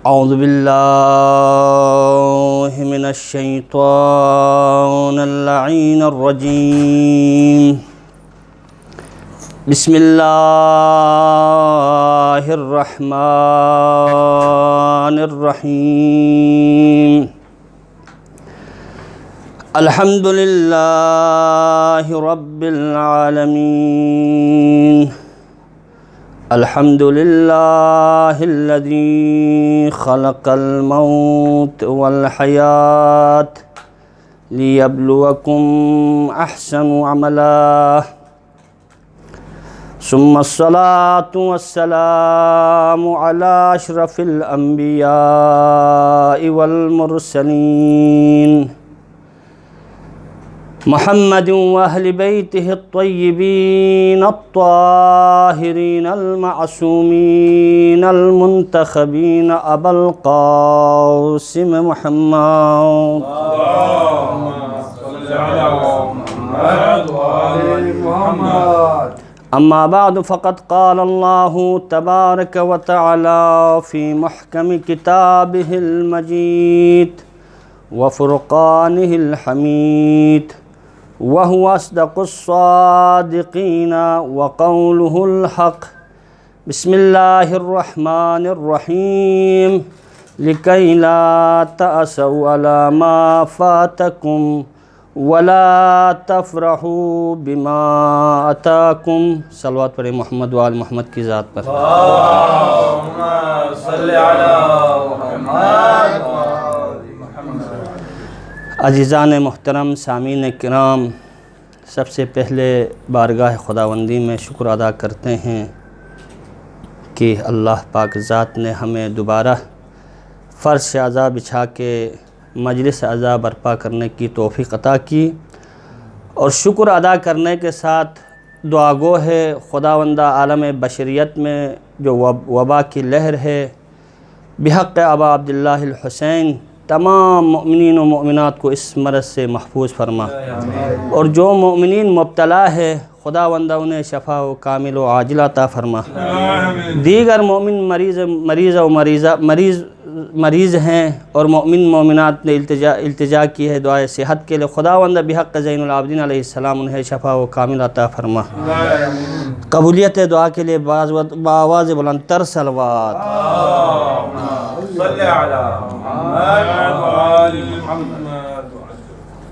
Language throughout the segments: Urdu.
اعوذ باللہ من الشیطان اللعین الرجیم بسم اللہ الرحمن الرحیم الحمد للہ رب العالمین الحمد للہ الذی خلق الموت والحیات لیبلوکم احسن عملا ثم الصلاة والسلام علی اشرف الانبیاء والمرسلین محمد واہل بیتہ الطیبین الطاہرین المعصومین المنتخبین ابا القاسم محمد اما بعد فقد قال اللہ تبارک وتعالی فی محکم کتابہ المجید وفرقانہ الحمید وهو أصدق الصادقين وقوله الحق بسم الله الرحمن الرحيم لكي لا تأسوا على ما فاتكم ولا تفرحوا بما أتاكم صلوات پر محمد وآل محمد کی ذات پر اللهم صل على محمد عزیزان محترم، سامعین کرام، سب سے پہلے بارگاہ خداوندی میں شکر ادا کرتے ہیں کہ اللہ پاک ذات نے ہمیں دوبارہ فرش عزا بچھا کے مجلس عزا برپا کرنے کی توفیق عطا کی، اور شکر ادا کرنے کے ساتھ دعا گو ہے خداوندہ عالم بشریت میں جو وبا کی لہر ہے، بحق ابا عبداللہ الحسین تمام مؤمنین و مؤمنات کو اس مرض سے محفوظ فرما، اور جو مؤمنین مبتلا ہے خداوندہ انہیں شفا و کامل و عاجلہ عطا فرما، دیگر مومن مریض ہیں اور مومن مومنات نے التجا کی ہے دعائے صحت کے لئے، خداوندہ بحق زین العابدین علیہ السلام انہیں شفا و کامل عطا فرما، قبولیت دعا کے لئے بآواز بلندتر صلوات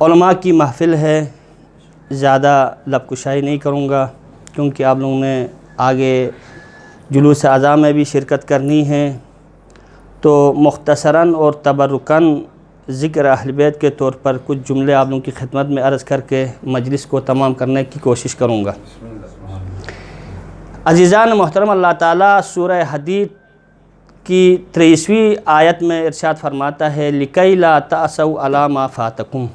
علماء کی محفل ہے، زیادہ لب کشائی نہیں کروں گا کیونکہ آپ لوگوں نے آگے جلوس عزا میں بھی شرکت کرنی ہے، تو مختصراً اور تبرکاً ذکر اہل بیت کے طور پر کچھ جملے آپ لوگوں کی خدمت میں عرض کر کے مجلس کو تمام کرنے کی کوشش کروں گا۔ عزیزان محترم، اللہ تعالیٰ سورہ حدید کی 23ویں آیت میں ارشاد فرماتا ہے لِكَيْ لَا تَأْسَوْا عَلَى مَا فَاتَكُمْ،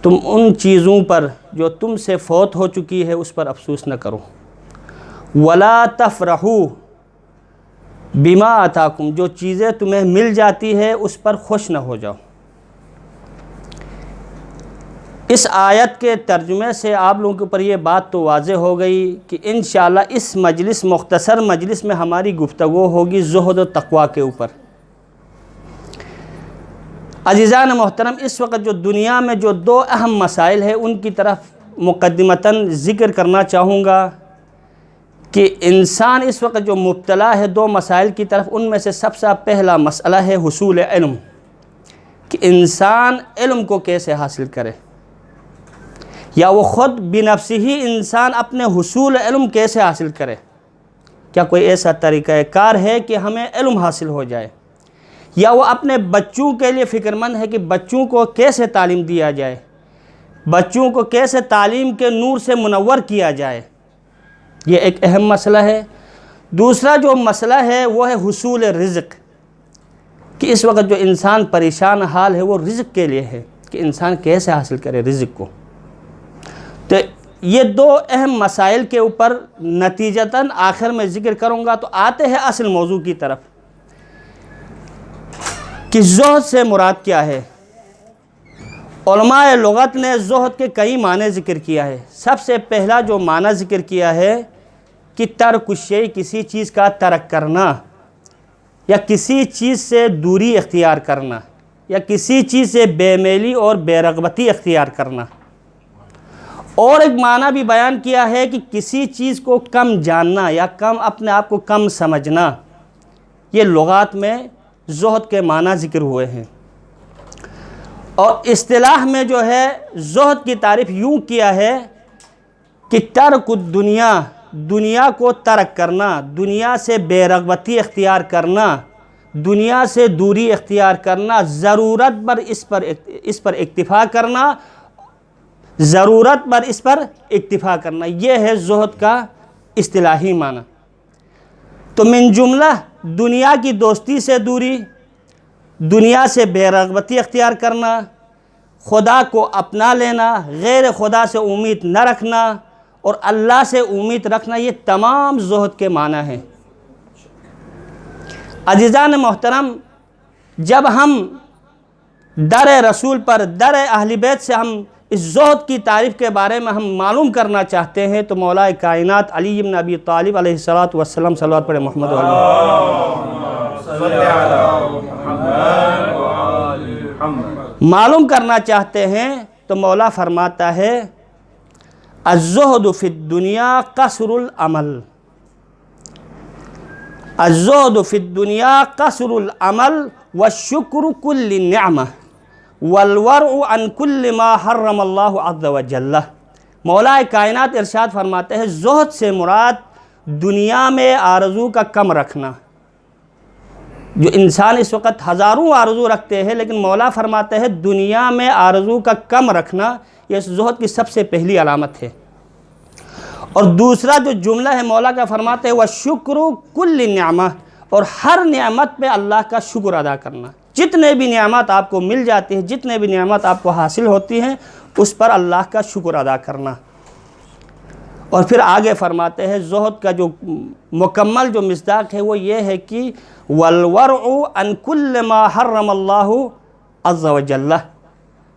تم ان چیزوں پر جو تم سے فوت ہو چکی ہے اس پر افسوس نہ کرو، وَلَا تَفْرَحُوا بِمَا آتَاكُمْ، جو چیزیں تمہیں مل جاتی ہے اس پر خوش نہ ہو جاؤ۔ اس آیت کے ترجمے سے آپ لوگوں کے اوپر یہ بات تو واضح ہو گئی کہ انشاءاللہ اس مختصر مجلس میں ہماری گفتگو ہوگی زہد و تقوی کے اوپر۔ عزیزان محترم، اس وقت جو دنیا میں جو دو اہم مسائل ہیں ان کی طرف مقدمتاً ذکر کرنا چاہوں گا کہ انسان اس وقت جو مبتلا ہے دو مسائل کی طرف، ان میں سے سب سے پہلا مسئلہ ہے حصول علم، کہ انسان علم کو کیسے حاصل کرے، یا وہ خود بنفسہ ہی انسان اپنے حصول علم کیسے حاصل کرے۔ کیا کوئی ایسا طریقہ کار ہے کہ ہمیں علم حاصل ہو جائے، یا وہ اپنے بچوں کے لیے فکر مند ہے کہ بچوں کو کیسے تعلیم دیا جائے، بچوں کو کیسے تعلیم کے نور سے منور کیا جائے، یہ ایک اہم مسئلہ ہے۔ دوسرا جو مسئلہ ہے وہ ہے حصول رزق، کہ اس وقت جو انسان پریشان حال ہے وہ رزق کے لیے ہے کہ انسان کیسے حاصل کرے رزق کو۔ تو یہ دو اہم مسائل کے اوپر نتیجتاً آخر میں ذکر کروں گا۔ تو آتے ہیں اصل موضوع کی طرف کہ زہد سے مراد کیا ہے۔ علماء لغت نے زہد کے کئی معنی ذکر کیا ہے۔ سب سے پہلا جو معنی ذکر کیا ہے کہ ترک الشیء، کسی چیز کا ترک کرنا، یا کسی چیز سے دوری اختیار کرنا، یا کسی چیز سے بے میلی اور بے رغبتی اختیار کرنا۔ اور ایک معنی بھی بیان کیا ہے کہ کسی چیز کو کم جاننا یا اپنے آپ کو کم سمجھنا۔ یہ لغات میں زہد کے معنی ذکر ہوئے ہیں۔ اور اصطلاح میں جو ہے زہد کی تعریف یوں کیا ہے کہ ترک الدنیا، دنیا کو ترک کرنا، دنیا سے بے رغبتی اختیار کرنا، دنیا سے دوری اختیار کرنا، ضرورت پر اس پر اکتفا کرنا، ضرورت پر اس پر اکتفا کرنا، یہ ہے زہد کا اصطلاحی معنی۔ تو من جملہ دنیا کی دوستی سے دوری، دنیا سے بے رغبتی اختیار کرنا، خدا کو اپنا لینا، غیر خدا سے امید نہ رکھنا اور اللہ سے امید رکھنا، یہ تمام زہد کے معنی ہیں۔ عزیزان محترم، جب ہم در رسول پر، در اہل بیت سے ہم اس زہد کی تعریف کے بارے میں ہم معلوم کرنا چاہتے ہیں تو مولا کائنات علی بن ابی طالب علیہ الصلوۃ والسلام، صلوات پڑھیں محمد معلوم کرنا چاہتے ہیں تو مولا فرماتا ہے الزہد فی الدنیا قصر العمل، الزہد فی الدنیا قصر العمل والشکر کل نعمہ والورع عن کل ما حرم اللہ عز وجل۔ مولا کائنات ارشاد فرماتے ہیں زہد سے مراد دنیا میں آرزو کا کم رکھنا۔ جو انسان اس وقت ہزاروں آرزو رکھتے ہیں، لیکن مولا فرماتے ہیں دنیا میں آرزو کا کم رکھنا، یہ زہد کی سب سے پہلی علامت ہے۔ اور دوسرا جو جملہ ہے مولا کا فرماتے ہیں وَالشُّكْرُ كُلِّ نعمہ، اور ہر نعمت پہ اللہ کا شکر ادا کرنا۔ جتنے بھی نعمت آپ کو مل جاتی ہیں، جتنے بھی نعمت آپ کو حاصل ہوتی ہیں، اس پر اللہ کا شکر ادا کرنا۔ اور پھر آگے فرماتے ہیں زہد کا جو مکمل جو مصداق ہے وہ یہ ہے کہ وَالْوَرْعُ عَنْ كُلِّ مَا حَرَّمَ اللَّهُ عَزَّ وَجَلَّ،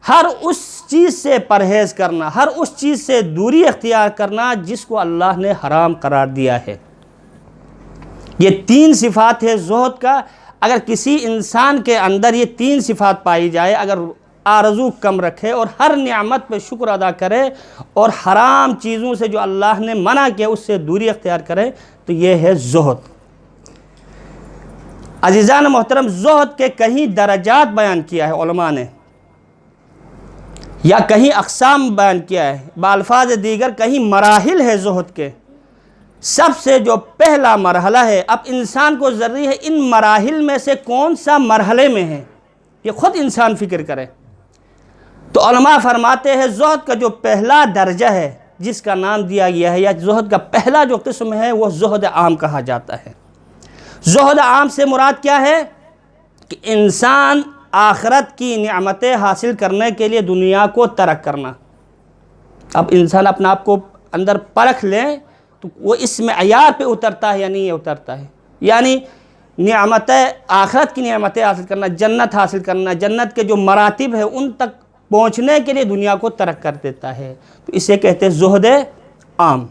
ہر اس چیز سے پرہیز کرنا، ہر اس چیز سے دوری اختیار کرنا جس کو اللہ نے حرام قرار دیا ہے۔ یہ تین صفات ہے زہد کا۔ اگر کسی انسان کے اندر یہ تین صفات پائی جائے، اگر آرزو کم رکھے اور ہر نعمت پہ شکر ادا کرے اور حرام چیزوں سے جو اللہ نے منع کیا اس سے دوری اختیار کرے، تو یہ ہے زہد۔ عزیزان محترم، زہد کے کہیں درجات بیان کیا ہے علماء نے، یا کہیں اقسام بیان کیا ہے، بالفاظ دیگر کہیں مراحل ہے زہد کے۔ سب سے جو پہلا مرحلہ ہے، اب انسان کو ضروری ہے ان مراحل میں سے کون سا مرحلے میں ہے یہ خود انسان فکر کرے۔ تو علماء فرماتے ہیں زہد کا جو پہلا درجہ ہے جس کا نام دیا گیا ہے، یا زہد کا پہلا جو قسم ہے وہ زہد عام کہا جاتا ہے۔ زہد عام سے مراد کیا ہے کہ انسان آخرت کی نعمتیں حاصل کرنے کے لیے دنیا کو ترک کرنا۔ اب انسان اپنا آپ کو اندر پرکھ لیں تو وہ اس معیار پہ اترتا ہے یا نہیں اترتا ہے، یعنی نعمتیں، آخرت کی نعمتیں حاصل کرنا، جنت حاصل کرنا، جنت کے جو مراتب ہیں ان تک پہنچنے کے لیے دنیا کو ترک کر دیتا ہے، تو اسے کہتے ہیں زہد عام۔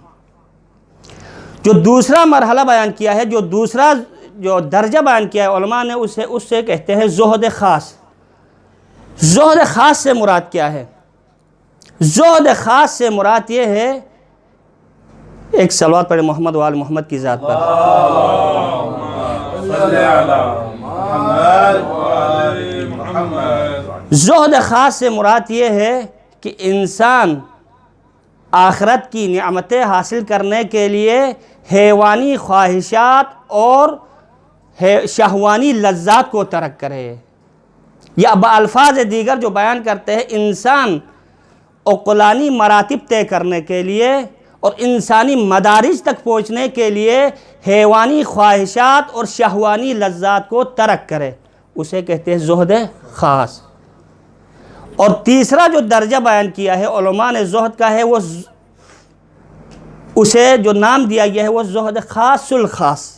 جو دوسرا مرحلہ بیان کیا ہے، جو دوسرا جو درجہ بیان کیا ہے علماء نے، اس سے کہتے ہیں زہد خاص۔ زہد خاص سے مراد کیا ہے؟ زہد خاص سے مراد یہ ہے، ایک صلوات پڑھیں محمد و آل محمد کی ذات پر۔ زہد خاص سے مراد یہ ہے کہ انسان آخرت کی نعمتیں حاصل کرنے کے لیے حیوانی خواہشات اور شہوانی لذات کو ترک کرے، یا بالفاظ دیگر جو بیان کرتے ہیں انسان عقلانی مراتب طے کرنے کے لیے اور انسانی مدارج تک پہنچنے کے لیے حیوانی خواہشات اور شہوانی لذات کو ترک کرے، اسے کہتے ہیں زہد خاص۔ اور تیسرا جو درجہ بیان کیا ہے علماء نے زہد کا ہے، وہ اسے جو نام دیا گیا ہے وہ زہد خاص الخاص۔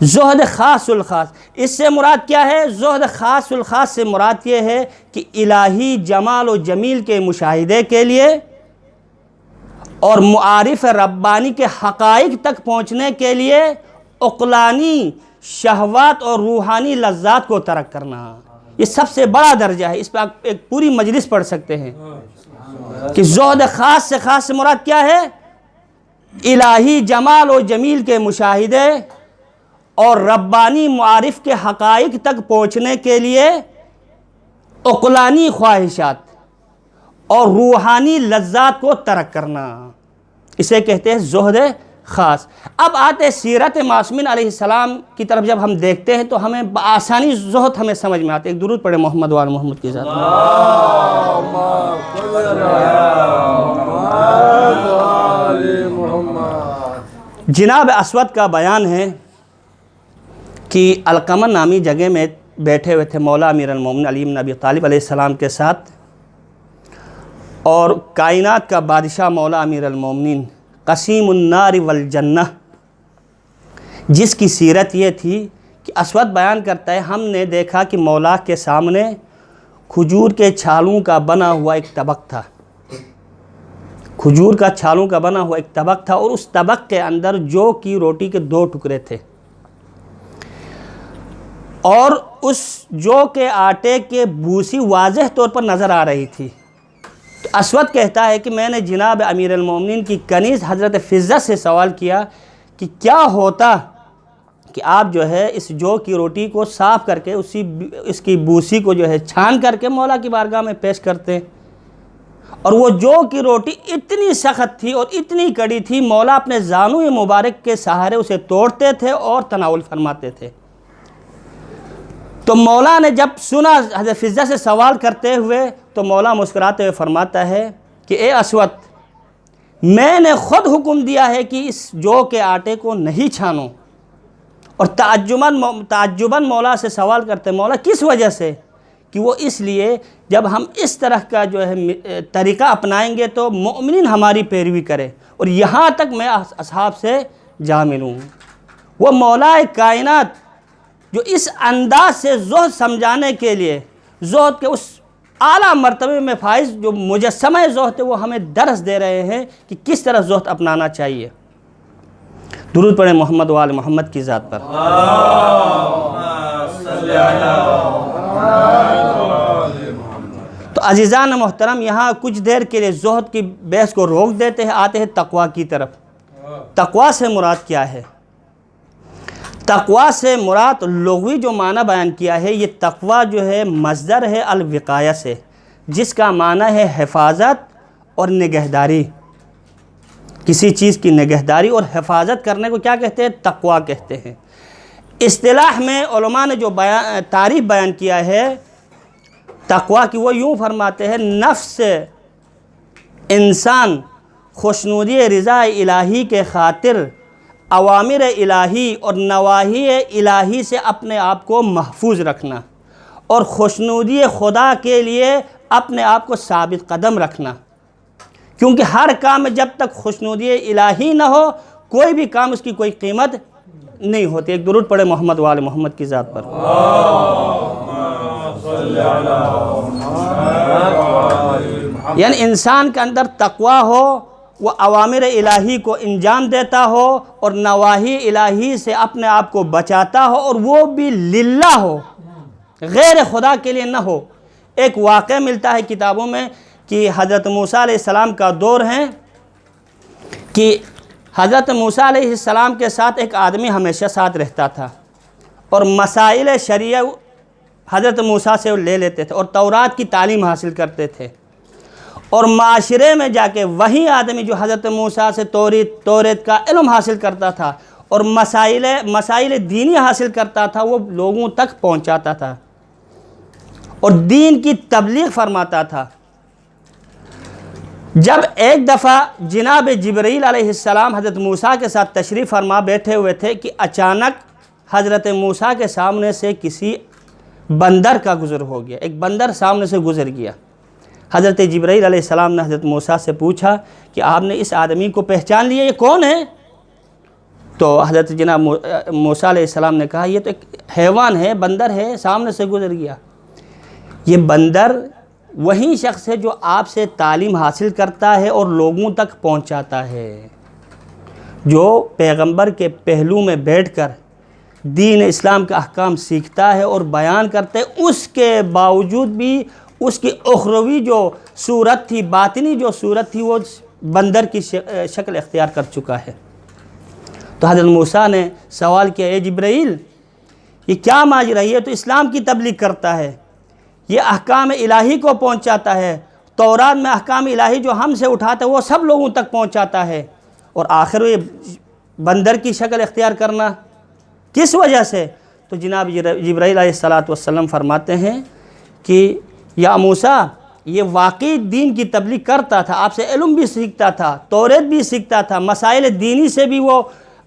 زہد خاص الخاص، اس سے مراد کیا ہے؟ زہد خاص الخاص سے مراد یہ ہے کہ الہی جمال و جمیل کے مشاہدے کے لیے اور معارف ربانی کے حقائق تک پہنچنے کے لیے عقلانی شہوات اور روحانی لذات کو ترک کرنا، یہ سب سے بڑا درجہ ہے۔ اس پہ آپ ایک پوری مجلس پڑھ سکتے ہیں کہ زہد خاص سے خاص سے مراد کیا ہے؟ الہی جمال و جمیل کے مشاہدے اور ربانی معارف کے حقائق تک پہنچنے کے لیے عقلانی خواہشات اور روحانی لذات کو ترک کرنا، اسے کہتے ہیں زہد خاص۔ اب آتے سیرت معصومین علیہ السلام کی طرف جب ہم دیکھتے ہیں تو ہمیں بآسانی زہد ہمیں سمجھ میں آتے۔ ایک درود پڑھے محمد وآل محمد کی ذات میں۔ جناب اسود کا بیان ہے کہ القمہ نامی جگہ میں بیٹھے ہوئے تھے مولا امیر المومنین علی بن ابی طالب علیہ السلام کے ساتھ، اور کائنات کا بادشاہ مولا امیر المومنین قسیم النار والجنہ، جس کی سیرت یہ تھی کہ اسود بیان کرتا ہے ہم نے دیکھا کہ مولا کے سامنے کھجور کے چھالوں کا بنا ہوا ایک طبق تھا، کھجور کا چھالوں کا بنا ہوا ایک طبق تھا، اور اس طبق کے اندر جو کی روٹی کے 2 ٹکڑے تھے، اور اس جو کے آٹے کے بوسی واضح طور پر نظر آ رہی تھی۔ تو اسود کہتا ہے کہ میں نے جناب امیر المومنین کی کنیز حضرت فضہ سے سوال کیا کہ کیا ہوتا کہ آپ جو ہے اس جو کی روٹی کو صاف کر کے اس کی بوسی کو جو ہے چھان کر کے مولا کی بارگاہ میں پیش کرتے، اور وہ جو کی روٹی اتنی سخت تھی اور اتنی کڑی تھی، مولا اپنے زانوئے مبارک کے سہارے اسے توڑتے تھے اور تناول فرماتے تھے۔ تو مولا نے جب سنا حضرت فضہ سے سوال کرتے ہوئے تو مولا مسکراتے ہوئے فرماتا ہے کہ اے اسود، میں نے خود حکم دیا ہے کہ اس جو کے آٹے کو نہیں چھانو۔ اور تعجباً مولا سے سوال کرتے مولا کس وجہ سے؟ کہ وہ اس لیے جب ہم اس طرح کا جو ہے طریقہ اپنائیں گے تو مومنین ہماری پیروی کرے، اور یہاں تک میں اصحاب سے جا ملوں۔ وہ مولا کائنات جو اس انداز سے زہد سمجھانے کے لیے زہد کے اس اعلیٰ مرتبے میں فائز جو مجسمہ زہد ہے، وہ ہمیں درس دے رہے ہیں کہ کس طرح زہد اپنانا چاہیے۔ درود پڑھیں محمد وآل محمد کی ذات پر۔ تو عزیزان محترم، یہاں کچھ دیر کے لیے زہد کی بحث کو روک دیتے ہیں، آتے ہیں تقویٰ کی طرف۔ تقویٰ سے مراد کیا ہے؟ تقویٰ سے مراد لغوی جو معنی بیان کیا ہے، یہ تقویٰ جو ہے مصدر ہے الوقایہ سے، جس کا معنی ہے حفاظت اور نگہداری۔ کسی چیز کی نگہداری اور حفاظت کرنے کو کیا کہتے ہیں؟ تقویٰ کہتے ہیں۔ اصطلاح میں علماء نے جو تعریف بیان کیا ہے تقویٰ کی، وہ یوں فرماتے ہیں نفس انسان خوشنودی رضا الہی کے خاطر اوامر الہی اور نواہی الہی سے اپنے آپ کو محفوظ رکھنا، اور خوشنودی خدا کے لیے اپنے آپ کو ثابت قدم رکھنا، کیونکہ ہر کام میں جب تک خوشنودی الہی نہ ہو کوئی بھی کام اس کی کوئی قیمت نہیں ہوتی۔ ایک درود پڑھے محمد وآل محمد کی ذات پر۔ یعنی انسان کے اندر تقویٰ ہو، وہ اوامر الہی کو انجام دیتا ہو اور نواہی الہی سے اپنے آپ کو بچاتا ہو، اور وہ بھی للہ ہو، غیر خدا کے لیے نہ ہو۔ ایک واقعہ ملتا ہے کتابوں میں کہ حضرت موسیٰ علیہ السلام کا دور ہے کہ حضرت موسیٰ علیہ السلام کے ساتھ ایک آدمی ہمیشہ ساتھ رہتا تھا، اور مسائل شریعہ حضرت موسیٰ سے لے لیتے تھے اور تورات کی تعلیم حاصل کرتے تھے، اور معاشرے میں جا کے وہی آدمی جو حضرت موسیٰ سے توریت کا علم حاصل کرتا تھا اور مسائل دینی حاصل کرتا تھا، وہ لوگوں تک پہنچاتا تھا اور دین کی تبلیغ فرماتا تھا۔ جب ایک دفعہ جناب جبرائیل علیہ السلام حضرت موسیٰ کے ساتھ تشریف فرما بیٹھے ہوئے تھے کہ اچانک حضرت موسیٰ کے سامنے سے کسی بندر کا گزر ہو گیا، ایک بندر سامنے سے گزر گیا۔ حضرت جبرائیل علیہ السلام نے حضرت موسیٰ سے پوچھا کہ آپ نے اس آدمی کو پہچان لیا، یہ کون ہے؟ تو حضرت جناب موسیٰ علیہ السلام نے کہا یہ تو ایک حیوان ہے، بندر ہے، سامنے سے گزر گیا۔ یہ بندر وہی شخص ہے جو آپ سے تعلیم حاصل کرتا ہے اور لوگوں تک پہنچاتا ہے، جو پیغمبر کے پہلو میں بیٹھ کر دین اسلام کے احکام سیکھتا ہے اور بیان کرتا ہے، اس کے باوجود بھی اس کی اخروی جو صورت تھی، باطنی جو صورت تھی، وہ بندر کی شکل اختیار کر چکا ہے۔ تو حضرت موسیٰ نے سوال کیا، اے جبرائیل یہ کیا ماجرا ہے؟ یہ تو اسلام کی تبلیغ کرتا ہے، یہ احکام الہی کو پہنچاتا ہے، تورات میں احکام الہی جو ہم سے اٹھاتا ہے وہ سب لوگوں تک پہنچاتا ہے، اور آخر یہ بندر کی شکل اختیار کرنا کس وجہ سے؟ تو جناب جبرائیل علیہ السلام فرماتے ہیں کہ یا موسیٰ یہ واقعی دین کی تبلیغ کرتا تھا، آپ سے علم بھی سیکھتا تھا، تورات بھی سیکھتا تھا، مسائل دینی سے بھی وہ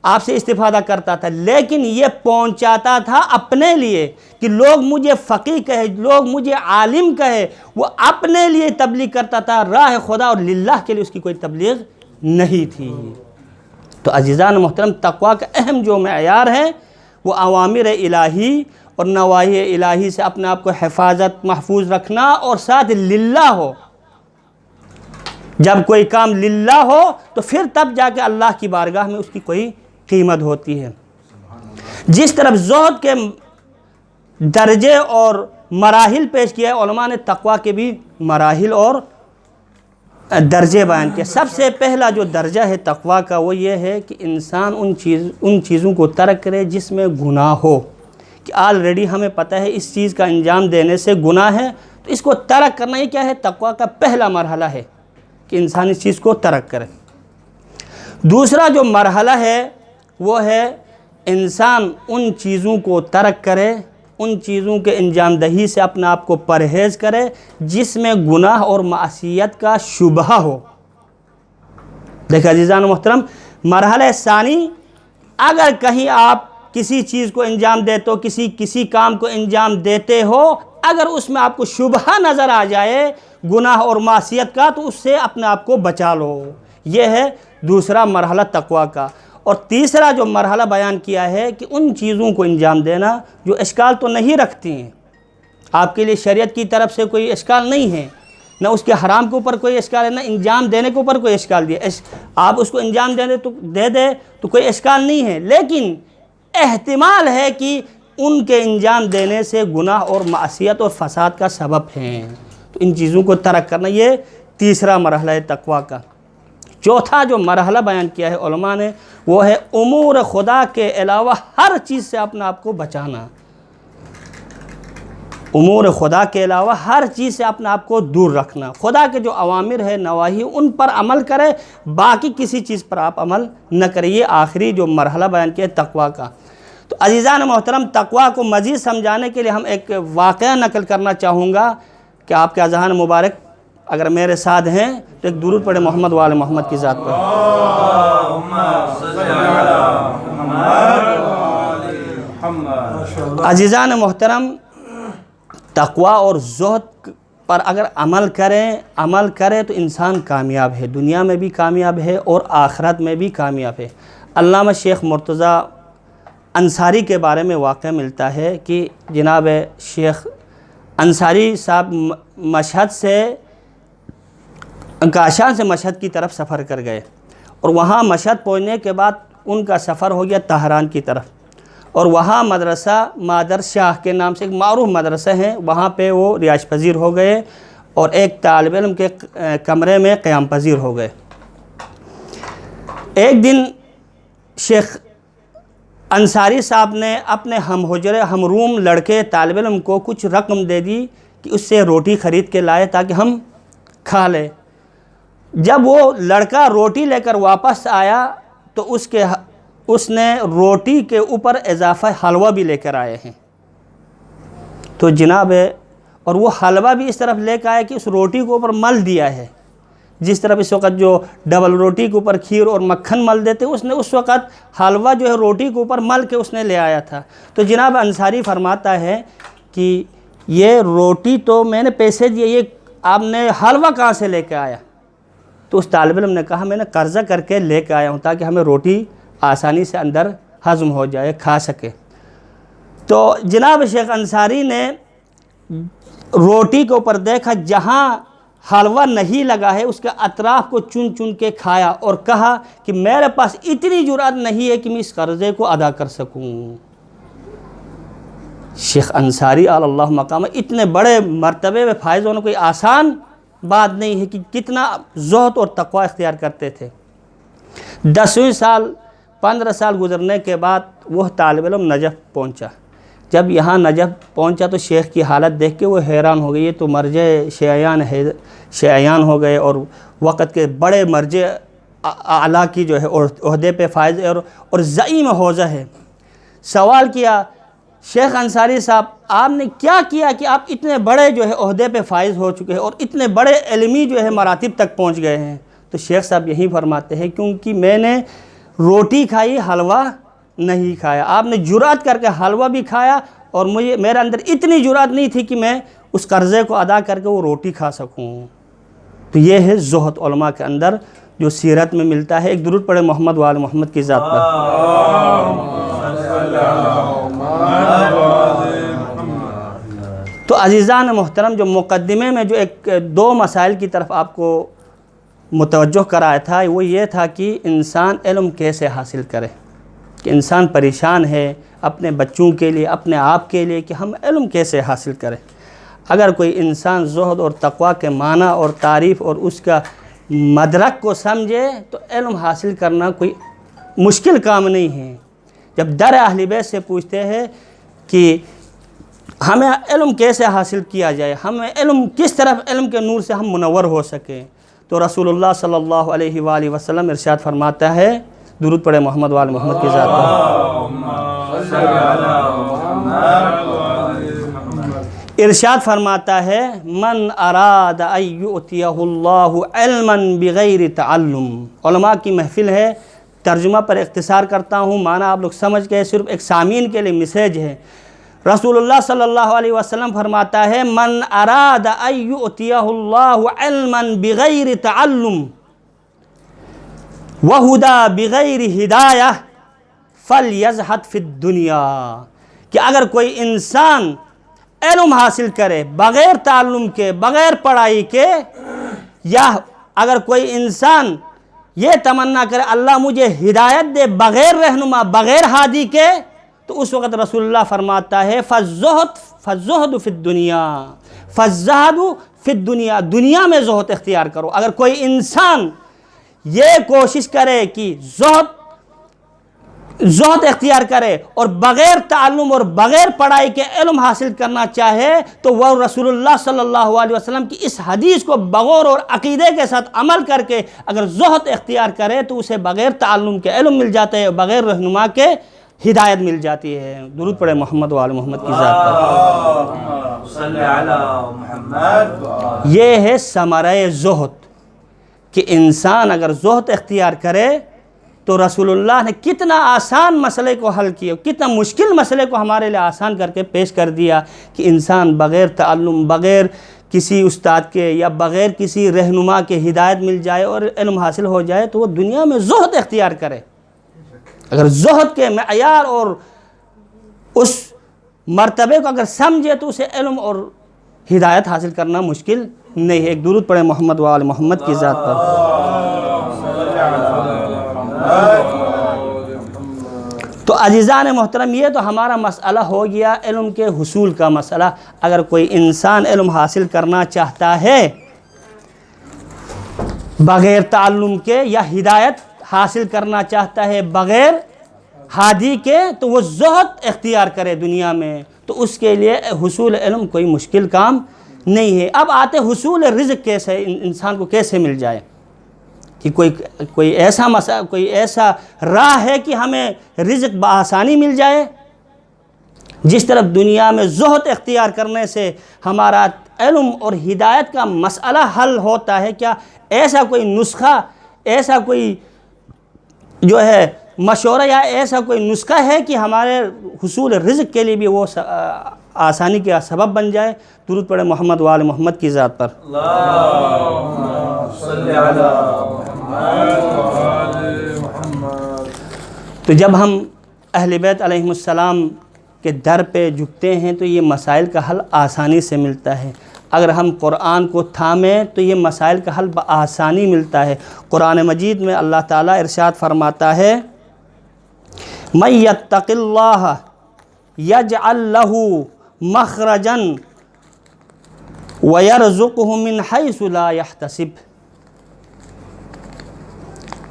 آپ سے استفادہ کرتا تھا، لیکن یہ پہنچاتا تھا اپنے لیے کہ لوگ مجھے فقیہ کہے، لوگ مجھے عالم کہے، وہ اپنے لیے تبلیغ کرتا تھا، راہ خدا اور للہ کے لیے اس کی کوئی تبلیغ نہیں تھی۔ تو عزیزان محترم، تقویٰ کا اہم جو معیار ہے وہ اوامر الہی اور نواہی الہی سے اپنے آپ کو حفاظت محفوظ رکھنا، اور ساتھ للہ ہو۔ جب کوئی کام للہ ہو تو پھر تب جا کے اللہ کی بارگاہ میں اس کی کوئی قیمت ہوتی ہے۔ جس طرف زہد کے درجے اور مراحل پیش کیا ہے، علماء نے تقویٰ کے بھی مراحل اور درجے بیان کیا۔ سب سے پہلا جو درجہ ہے تقویٰ کا وہ یہ ہے کہ انسان ان چیزوں کو ترک کرے جس میں گناہ ہو، کہ آلریڈی ہمیں پتہ ہے اس چیز کا انجام دینے سے گناہ ہے، تو اس کو ترک کرنا یہ کیا ہے؟ تقویٰ کا پہلا مرحلہ ہے کہ انسان اس چیز کو ترک کرے۔ دوسرا جو مرحلہ ہے وہ ہے انسان ان چیزوں کو ترک کرے، ان چیزوں کے انجام دہی سے اپنے آپ کو پرہیز کرے جس میں گناہ اور معصیت کا شبہ ہو۔ دیکھیں عزیزان محترم، مرحلہ ثانی، اگر کہیں آپ کسی چیز کو انجام دیتے ہو، کسی کام کو انجام دیتے ہو، اگر اس میں آپ کو شبہ نظر آ جائے گناہ اور معصیت کا، تو اس سے اپنے آپ کو بچا لو۔ یہ ہے دوسرا مرحلہ تقویٰ کا۔ اور تیسرا جو مرحلہ بیان کیا ہے کہ ان چیزوں کو انجام دینا جو اشکال تو نہیں رکھتی ہیں، آپ کے لیے شریعت کی طرف سے کوئی اشکال نہیں ہے، نہ اس کے حرام کے اوپر کوئی اشکال ہے، نہ انجام دینے کے اوپر کوئی اشکال دیا، آپ اس کو انجام دے دے تو کوئی اشکال نہیں ہے، لیکن احتمال ہے کہ ان کے انجام دینے سے گناہ اور معصیت اور فساد کا سبب ہیں، تو ان چیزوں کو ترک کرنا یہ تیسرا مرحلہ ہے تقویٰ کا۔ چوتھا جو مرحلہ بیان کیا ہے علماء نے وہ ہے امور خدا کے علاوہ ہر چیز سے اپنے آپ کو بچانا۔ امور خدا کے علاوہ ہر چیز سے اپنے آپ کو دور رکھنا، خدا کے جو اوامر ہے نواہی ان پر عمل کرے، باقی کسی چیز پر آپ عمل نہ کریں۔ یہ آخری جو مرحلہ بیان کیا ہے تقویٰ کا۔ تو عزیزان محترم، تقویٰ کو مزید سمجھانے کے لیے ہم ایک واقعہ نقل کرنا چاہوں گا کہ آپ کے اذہان مبارک اگر میرے ساتھ ہیں تو ایک درود پڑھیں محمد وآل محمد کی ذات پر۔ عزیزان محترم، تقویٰ اور زہد پر اگر عمل کرے تو انسان کامیاب ہے، دنیا میں بھی کامیاب ہے اور آخرت میں بھی کامیاب ہے۔ علامہ شیخ مرتضیٰ انصاری کے بارے میں واقعہ ملتا ہے کہ جناب شیخ انصاری صاحب مشہد سے کاشان سے مشہد کی طرف سفر کر گئے، اور وہاں مشہد پہنچنے کے بعد ان کا سفر ہو گیا طہران کی طرف، اور وہاں مدرسہ مادر شاہ کے نام سے ایک معروف مدرسہ ہے، وہاں پہ وہ رہائش پذیر ہو گئے اور ایک طالب علم کے کمرے میں قیام پذیر ہو گئے۔ ایک دن شیخ انصاری صاحب نے اپنے ہم حجرے ہم روم لڑکے طالب علم کو کچھ رقم دے دی کہ اس سے روٹی خرید کے لائے تاکہ ہم کھا لیں۔ جب وہ لڑکا روٹی لے کر واپس آیا تو اس نے روٹی کے اوپر اضافہ حلوہ بھی لے کر آئے ہیں، تو جناب اور وہ حلوہ بھی اس طرف لے کے آیا کہ اس روٹی کے اوپر مل دیا ہے، جس طرح اس وقت جو ڈبل روٹی کے اوپر کھیر اور مکھن مل دیتے، اس نے اس وقت حلوہ جو ہے روٹی کے اوپر مل کے اس نے لے آیا تھا۔ تو جناب انصاری فرماتا ہے کہ یہ روٹی تو میں نے پیسے دیے، یہ آپ نے حلوہ کہاں سے لے کے آیا؟ تو اس طالب علم نے کہا میں نے قرضہ کر کے لے کے آیا ہوں تاکہ ہمیں روٹی آسانی سے اندر ہضم ہو جائے، کھا سکے۔ تو جناب شیخ انصاری نے روٹی کے اوپر دیکھا، جہاں حلوہ نہیں لگا ہے اس کے اطراف کو چن چن کے کھایا اور کہا کہ میرے پاس اتنی جرأت نہیں ہے کہ میں اس قرضے کو ادا کر سکوں۔ شیخ انصاری علی اللہ مقام اتنے بڑے مرتبے میں فائز ہونا کوئی آسان بات نہیں ہے کہ کتنا زہد اور تقوی اختیار کرتے تھے۔ 10ویں سال 15 سال گزرنے کے بعد وہ طالب علم نجف پہنچا۔ جب یہاں نجف پہنچا تو شیخ کی حالت دیکھ کے وہ حیران ہو گئی، یہ تو مرجع شیعیان ہو گئے اور وقت کے بڑے مرجع اعلیٰ کی جو ہے عہدے پہ فائز اور زعیم حوزہ ہے۔ سوال کیا شیخ انصاری صاحب آپ نے کیا کیا کہ آپ اتنے بڑے جو ہے عہدے پہ فائز ہو چکے ہیں اور اتنے بڑے علمی جو ہے مراتب تک پہنچ گئے ہیں؟ تو شیخ صاحب یہی فرماتے ہیں کیونکہ میں نے روٹی کھائی، حلوہ نہیں کھایا۔ آپ نے جرأت کر کے حلوہ بھی کھایا اور میرے اندر اتنی جرأت نہیں تھی کہ میں اس قرضے کو ادا کر کے وہ روٹی کھا سکوں۔ تو یہ ہے زہد علماء کے اندر جو سیرت میں ملتا ہے۔ ایک درود پڑھے محمد و آل محمد کی ذات پر۔ تو عزیزان محترم، جو مقدمے میں جو ایک 2 مسائل کی طرف آپ کو متوجہ کرایا تھا وہ یہ تھا کہ انسان علم کیسے حاصل کرے، کہ انسان پریشان ہے اپنے بچوں کے لیے، اپنے آپ کے لیے کہ ہم علم کیسے حاصل کریں۔ اگر کوئی انسان زہد اور تقوی کے معنی اور تعریف اور اس کا مدرک کو سمجھے تو علم حاصل کرنا کوئی مشکل کام نہیں ہے۔ جب در اہل بیت سے پوچھتے ہیں کہ ہمیں علم کیسے حاصل کیا جائے، ہمیں علم کس طرف علم کے نور سے ہم منور ہو سکیں، تو رسول اللہ صلی اللہ علیہ وآلہ وسلم ارشاد فرماتا ہے، درود پڑھے محمد و آل محمد کی ذات پر، ارشاد فرماتا ہے من اراد ان یؤتیہ اللہ علما بغیر تعلم۔ علماء کی محفل ہے، ترجمہ پر اختصار کرتا ہوں، معنی آپ لوگ سمجھ گئے، صرف ایک سامعین کے لیے میسیج ہے۔ رسول اللہ صلی اللہ علیہ وسلم فرماتا ہے من اراد ان یؤتیہ اللہ علما بغیر تعلم وہدی بغیر ہدایہ فلیزہد فی الدنیا، کہ اگر کوئی انسان علم حاصل کرے بغیر تعلم کے، بغیر پڑھائی کے، یا اگر کوئی انسان یہ تمنا کرے اللہ مجھے ہدایت دے بغیر رہنما، بغیر ہادی کے، تو اس وقت رسول اللہ فرماتا ہے فالزہد فی الدنیا، فالزہد فی الدنیا، دنیا میں زہد اختیار کرو۔ اگر کوئی انسان یہ کوشش کرے کہ زہد اختیار کرے اور بغیر تعلم اور بغیر پڑھائی کے علم حاصل کرنا چاہے تو وہ رسول اللہ صلی اللہ علیہ وسلم کی اس حدیث کو بغور اور عقیدے کے ساتھ عمل کر کے اگر زہد اختیار کرے تو اسے بغیر تعلم کے علم مل جاتا ہے، بغیر رہنما کے ہدایت مل جاتی ہے۔ درود پڑھے محمد و آل محمد کی ذات پر۔ یہ ہے ثمرہ زہد، کہ انسان اگر زہد اختیار کرے تو رسول اللہ نے کتنا آسان مسئلے کو حل کیا، کتنا مشکل مسئلے کو ہمارے لیے آسان کر کے پیش کر دیا، کہ انسان بغیر تعلم، بغیر کسی استاد کے یا بغیر کسی رہنما کے ہدایت مل جائے اور علم حاصل ہو جائے تو وہ دنیا میں زہد اختیار کرے۔ اگر زہد کے معیار اور اس مرتبے کو اگر سمجھے تو اسے علم اور ہدایت حاصل کرنا مشکل نہیں ہے۔ ایک درود پڑھے محمد و آل محمد کی ذات پر۔ تو عزیزان محترم، یہ تو ہمارا مسئلہ ہو گیا علم کے حصول کا مسئلہ۔ اگر کوئی انسان علم حاصل کرنا چاہتا ہے بغیر تعلم کے، یا ہدایت حاصل کرنا چاہتا ہے بغیر ہادی کے، تو وہ زہد اختیار کرے دنیا میں، تو اس کے لیے حصول علم کوئی مشکل کام نہیں ہے۔ اب آتے حصول رزق کیسے، انسان کو کیسے مل جائے، کہ کوئی ایسا راہ ہے کہ ہمیں رزق بآسانی مل جائے۔ جس طرف دنیا میں زہد اختیار کرنے سے ہمارا علم اور ہدایت کا مسئلہ حل ہوتا ہے، کیا ایسا کوئی نسخہ، ایسا کوئی جو ہے مشورہ یا ایسا کوئی نسخہ ہے کہ ہمارے حصول رزق کے لیے بھی وہ آسانی کا سبب بن جائے؟ درود پڑھے محمد و آل محمد کی ذات پر۔ تو جب ہم اہل بیت علیہم السلام کے در پہ جھکتے ہیں تو یہ مسائل کا حل آسانی سے ملتا ہے۔ اگر ہم قرآن کو تھامیں تو یہ مسائل کا حل بآسانی ملتا ہے۔ قرآن مجید میں اللہ تعالیٰ ارشاد فرماتا ہے مَن یتق اللہ یجعل لہ مخرجا ویرزقہ من حیث لا یحتسب۔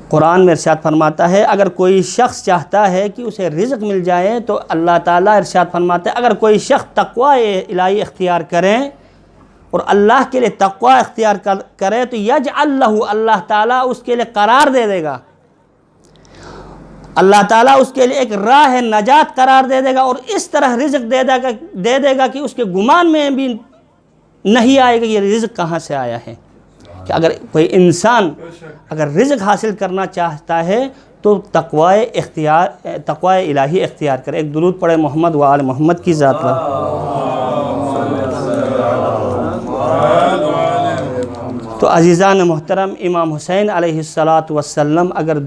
قرآن میں ارشاد فرماتا ہے اگر کوئی شخص چاہتا ہے کہ اسے رزق مل جائے تو اللہ تعالیٰ ارشاد فرماتا ہے اگر کوئی شخص تقوی الہی اختیار کرے اور اللہ کے لیے تقوی اختیار کرے تو یجعل لہ، اللہ تعالیٰ اس کے لیے قرار دے دے گا، اللہ تعالیٰ اس کے لیے ایک راہ نجات قرار دے دے گا، اور اس طرح رزق دے دے گا کہ اس کے گمان میں بھی نہیں آئے گا یہ رزق کہاں سے آیا ہے۔ کہ اگر کوئی انسان اگر رزق حاصل کرنا چاہتا ہے تو تقوی الہی اختیار کرے۔ ایک درود پڑھے محمد و آل محمد کی ذات پر۔ تو عزیزان محترم، امام حسین علیہ السلام اگر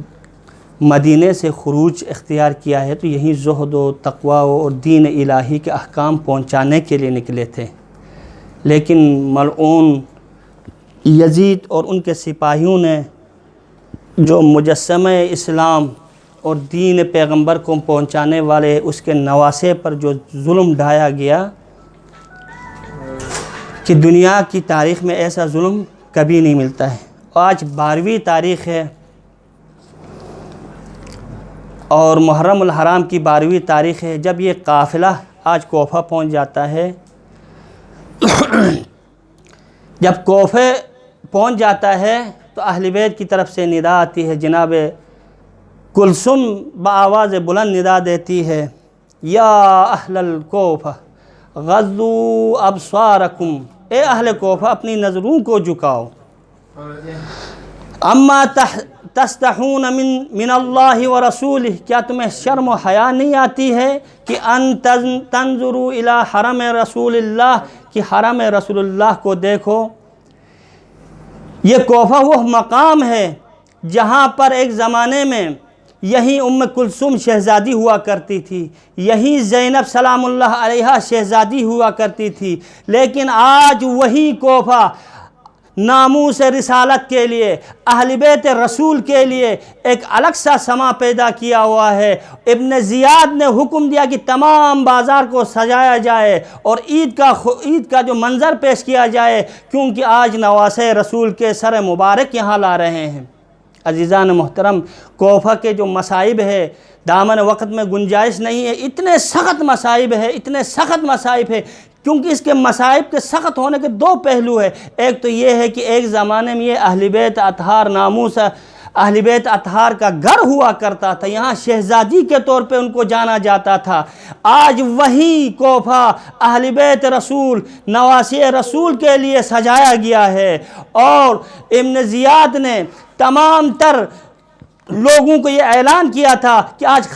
مدینے سے خروج اختیار کیا ہے تو یہیں زہد و تقوی اور دین الہی کے احکام پہنچانے کے لیے نکلے تھے، لیکن ملعون یزید اور ان کے سپاہیوں نے جو مجسمہ اسلام اور دین پیغمبر کو پہنچانے والے اس کے نواسے پر جو ظلم ڈھایا گیا کہ دنیا کی تاریخ میں ایسا ظلم کبھی نہیں ملتا ہے۔ آج 12ویں تاریخ ہے اور محرم الحرام کی 12ویں تاریخ ہے۔ جب یہ قافلہ آج کوفہ پہنچ جاتا ہے، جب کوفہ پہنچ جاتا ہے تو اہل بیت کی طرف سے ندا آتی ہے، جناب کلثوم بآواز بلند ندا دیتی ہے یا اہل الکوفہ غضوا ابصارکم، اے اہل کوفہ اپنی نظروں کو جھکاؤ، اما تستحون من اللہ و رسولہ، کیا تمہیں شرم و حیا نہیں آتی ہے کہ ان تنظروا الی حرم رسول اللہ، کہ حرم رسول اللہ کو دیکھو۔ یہ کوفہ وہ مقام ہے جہاں پر ایک زمانے میں یہیں ام کلثوم شہزادی ہوا کرتی تھی، یہیں زینب سلام اللہ علیہا شہزادی ہوا کرتی تھی، لیکن آج وہی کوفہ ناموس رسالت کے لیے، اہل بیت رسول کے لیے ایک الگ سا سما پیدا کیا ہوا ہے۔ ابن زیاد نے حکم دیا کہ تمام بازار کو سجایا جائے اور عید کا جو منظر پیش کیا جائے، کیونکہ آج نواسے رسول کے سر مبارک یہاں لا رہے ہیں۔ عزیزان محترم، کوفہ کے جو مصائب ہے دامن وقت میں گنجائش نہیں ہے، اتنے سخت مصائب ہے، کیونکہ اس کے مصائب کے سخت ہونے کے دو پہلو ہیں۔ ایک تو یہ ہے کہ ایک زمانے میں یہ اہل بیت اطہار ناموس اہل بیت اطہار کا گھر ہوا کرتا تھا، یہاں شہزادی کے طور پہ ان کو جانا جاتا تھا۔ آج وہی کوفہ اہل بیت رسول نواسی رسول کے لیے سجایا گیا ہے، اور ابن زیاد نے تمام تر لوگوں کو یہ اعلان کیا تھا کہ آج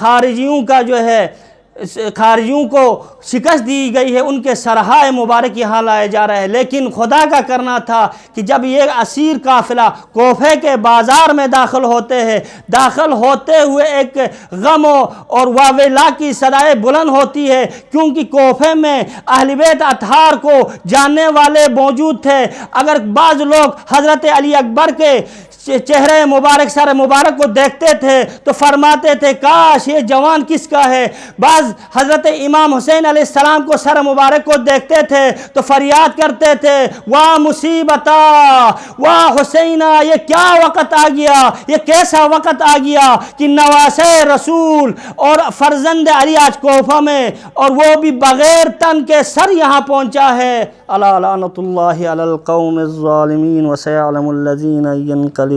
خارجیوں کو شکست دی گئی ہے، ان کے سرہائے مبارک یہاں لائے جا رہے ہیں، لیکن خدا کا کرنا تھا کہ جب یہ اسیر قافلہ کوفہ کے بازار میں داخل ہوتے ہوئے ایک غم اور واویلا کی صدائے بلند ہوتی ہے، کیونکہ کوفہ میں اہل بیت اطہار کو جاننے والے موجود تھے۔ اگر بعض لوگ حضرت علی اکبر کے چہرے مبارک سر مبارک کو دیکھتے تھے تو فرماتے تھے کاش یہ جوان کس کا ہے۔ بعض حضرت امام حسین علیہ السلام کو سر مبارک کو دیکھتے تھے تو فریاد کرتے تھے واہ مصیبتا واہ حسینہ، یہ کیا وقت آ گیا، یہ کیسا وقت آ گیا کہ نواسے رسول اور فرزند علی آج کوفہ میں، اور وہ بھی بغیر تن کے سر یہاں پہنچا ہے۔ الا لعنۃ اللہ علی القوم الظالمین وسيعلم الذین ينقلبون